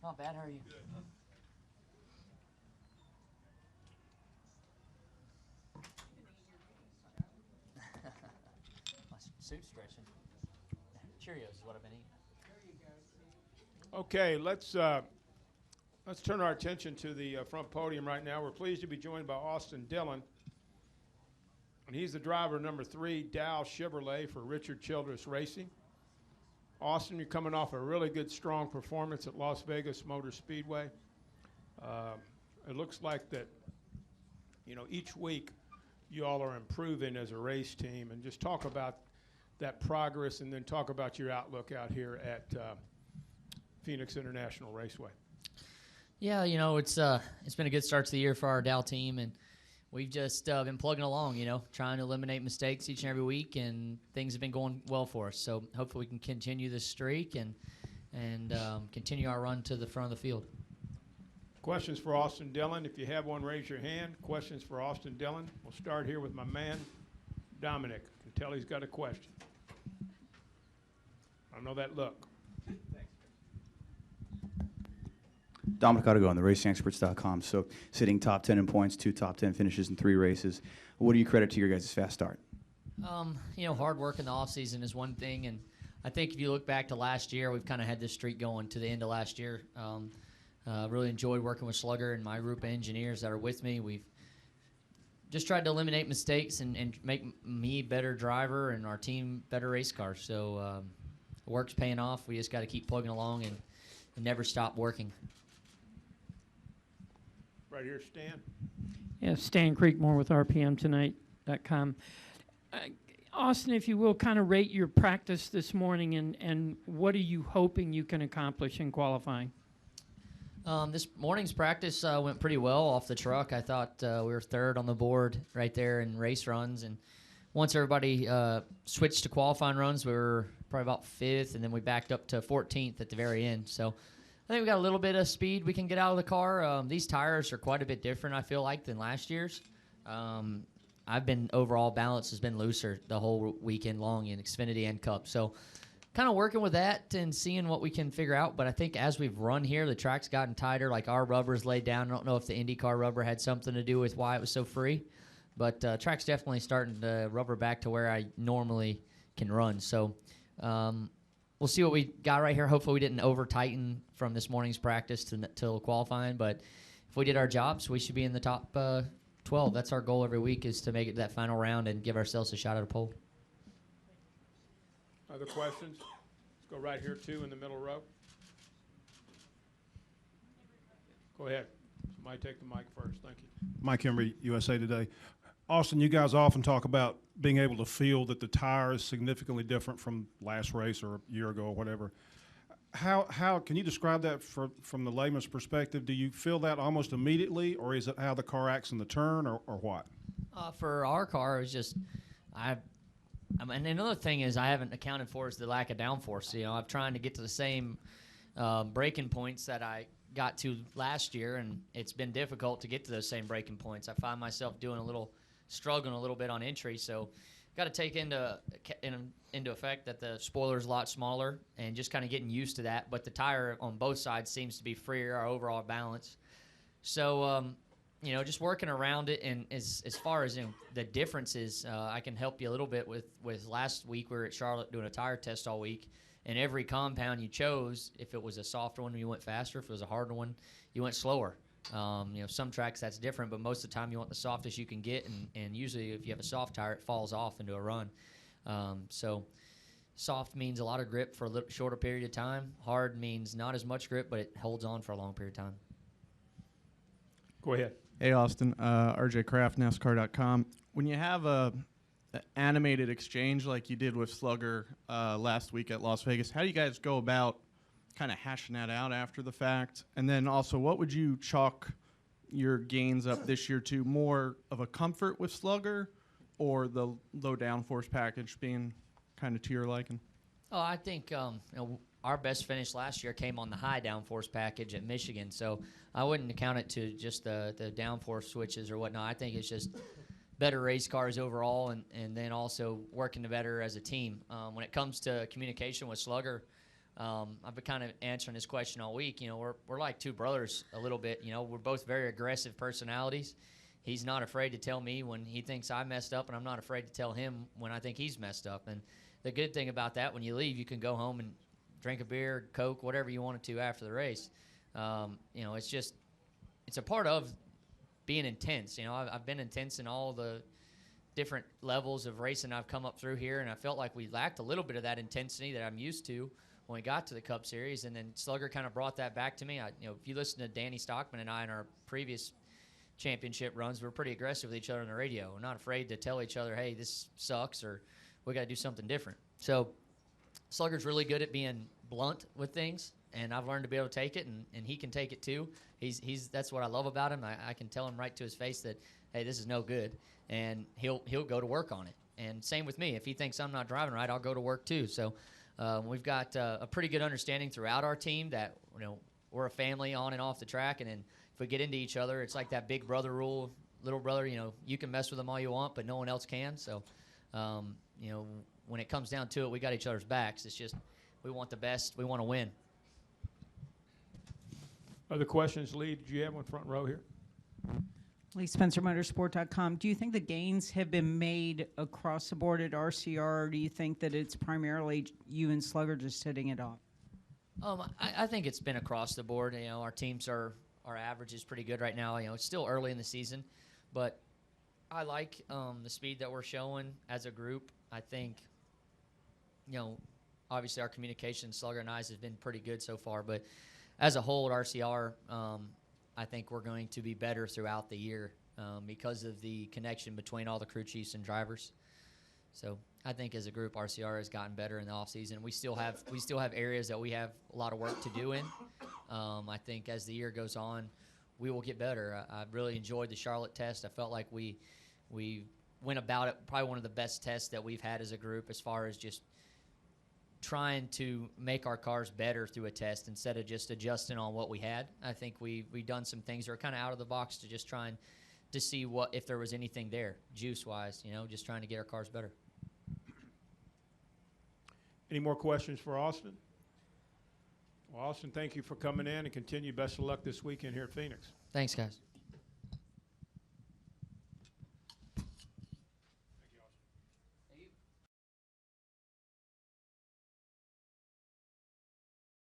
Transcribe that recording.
Not bad. How are you? My suit's stretching. Cheerios is what I've been eating. Okay, let's turn our attention to the front podium right now. We're pleased to be joined by Austin Dillon, and he's the driver number 3, Dow Chevrolet for Richard Childress Racing. Austin, you're coming off a really good, strong performance at Las Vegas Motor Speedway. It looks like that, each week you all are improving as a race team, and just talk about that progress and then talk about your outlook out here at Phoenix International Raceway. Yeah, it's been a good start to the year for our Dow team, and we've just been plugging along, trying to eliminate mistakes each and every week, and things have been going well for us. So hopefully we can continue this streak and continue our run to the front of the field. Questions for Austin Dillon? If you have one, raise your hand. Questions for Austin Dillon? We'll start here with my man, Dominic. I can tell he's got a question. I know that look. Dominic Ottago on the RacingExperts.com. So sitting top 10 in points, 2 top 10 finishes in 3 races. What do you credit to your guys' fast start? Hard work in the offseason is one thing, and I think if you look back to last year, we've kind of had this streak going to the end of last year. Really enjoyed working with Slugger and my group of engineers that are with me. We've just tried to eliminate mistakes and make me a better driver and our team better race cars. So the work's paying off. We just got to keep plugging along and never stop working. Right here, Stan. Yeah, Stan Creekmore with RPMTonight.com. Austin, if you will, kind of rate your practice this morning, and what are you hoping you can accomplish in qualifying? This morning's practice went pretty well off the truck. I thought we were third on the board right there in race runs, and once everybody switched to qualifying runs, we were probably about 5th, and then we backed up to 14th at the very end. So I think we got a little bit of speed we can get out of the car. These tires are quite a bit different, I feel like, than last year's. Overall balance has been looser the whole weekend long in Xfinity and Cup. So kind of working with that and seeing what we can figure out. But I think as we've run here, the track's gotten tighter. Like our rubber's laid down. I don't know if the IndyCar rubber had something to do with why it was so free. But track's definitely starting to rubber back to where I normally can run. So we'll see what we got right here. Hopefully we didn't over-tighten from this morning's practice till qualifying. But if we did our jobs, we should be in the top 12. That's our goal every week, is to make it that final round and give ourselves a shot at a pole. Other questions? Let's go right here, 2 in the middle row. Go ahead. Somebody take the mic first. Thank you. Mike Embry, USA Today. Austin, you guys often talk about being able to feel that the tire is significantly different from last race or a year ago or whatever. How can you describe that from the layman's perspective? Do you feel that almost immediately, or is it how the car acts in the turn, or what? For our car, it's just and another thing is I haven't accounted for is the lack of downforce. I'm trying to get to the same braking points that I got to last year, and it's been difficult to get to those same braking points. I find myself struggling a little bit on entry, so got to take into effect that the spoiler's a lot smaller and just kind of getting used to that. But the tire on both sides seems to be freer, our overall balance. So just working around it, and as far as the differences, I can help you a little bit with last week. We were at Charlotte doing a tire test all week, and every compound you chose, if it was a softer one, you went faster. If it was a harder one, you went slower. Some tracks that's different, but most of the time you want the softest you can get, and usually if you have a soft tire, it falls off into a run. So soft means a lot of grip for a little shorter period of time. Hard means not as much grip, but it holds on for a long period of time. Go ahead. Hey, Austin. RJ Kraft, NASCAR.com. When you have an animated exchange like you did with Slugger last week at Las Vegas, how do you guys go about kind of hashing that out after the fact? And then also, what would you chalk your gains up this year to? More of a comfort with Slugger, or the low downforce package being kind of to your liking? Oh, I think our best finish last year came on the high downforce package at Michigan, so I wouldn't account it to just the downforce switches or whatnot. I think it's just better race cars overall, and then also working better as a team. When it comes to communication with Slugger, I've been kind of answering this question all week. You know, we're like two brothers a little bit. You know, we're both very aggressive personalities. He's not afraid to tell me when he thinks I messed up, and I'm not afraid to tell him when I think he's messed up. And the good thing about that, when you leave, you can go home and drink a beer, Coke, whatever you wanted to after the race. You know, it's a part of being intense. You know, I've been intense in all the different levels of racing I've come up through here, and I felt like we lacked a little bit of that intensity that I'm used to when we got to the Cup Series, and then Slugger kind of brought that back to me. You know, if you listen to Danny Stockman and I in our previous championship runs, we're pretty aggressive with each other on the radio. We're not afraid to tell each other, hey, this sucks, or we got to do something different. So Slugger's really good at being blunt with things, and I've learned to be able to take it, and he can take it too. That's what I love about him. I can tell him right to his face that, hey, this is no good, and he'll go to work on it. And same with me. If he thinks I'm not driving right, I'll go to work too. So we've got a pretty good understanding throughout our team that, you know, we're a family on and off the track, and then if we get into each other, it's like that big brother rule. Little brother, you know, you can mess with them all you want, but no one else can. So, you know, when it comes down to it, we got each other's backs. It's just we want the best. We want to win. Other questions, Lee? Did you have one front row here? Lee Spencer, Motorsport.com. Do you think the gains have been made across the board at RCR, or do you think that it's primarily you and Slugger just hitting it off? I think it's been across the board. You know, our average is pretty good right now. You know, it's still early in the season, but I like the speed that we're showing as a group. I think, you know, obviously our communication, Slugger and I's, has been pretty good so far, but as a whole at RCR, I think we're going to be better throughout the year because of the connection between all the crew chiefs and drivers. So I think as a group, RCR has gotten better in the off season. We still have areas that we have a lot of work to do in. I think as the year goes on, we will get better. I really enjoyed the Charlotte test. I felt like we went about it probably one of the best tests that we've had as a group, as far as just trying to make our cars better through a test instead of just adjusting on what we had. I think we've done some things that are kind of out of the box to just trying to see if there was anything there, juice-wise, you know, just trying to get our cars better. Any more questions for Austin? Well, Austin, thank you for coming in, and continue best of luck this weekend here at Phoenix. Thanks, guys.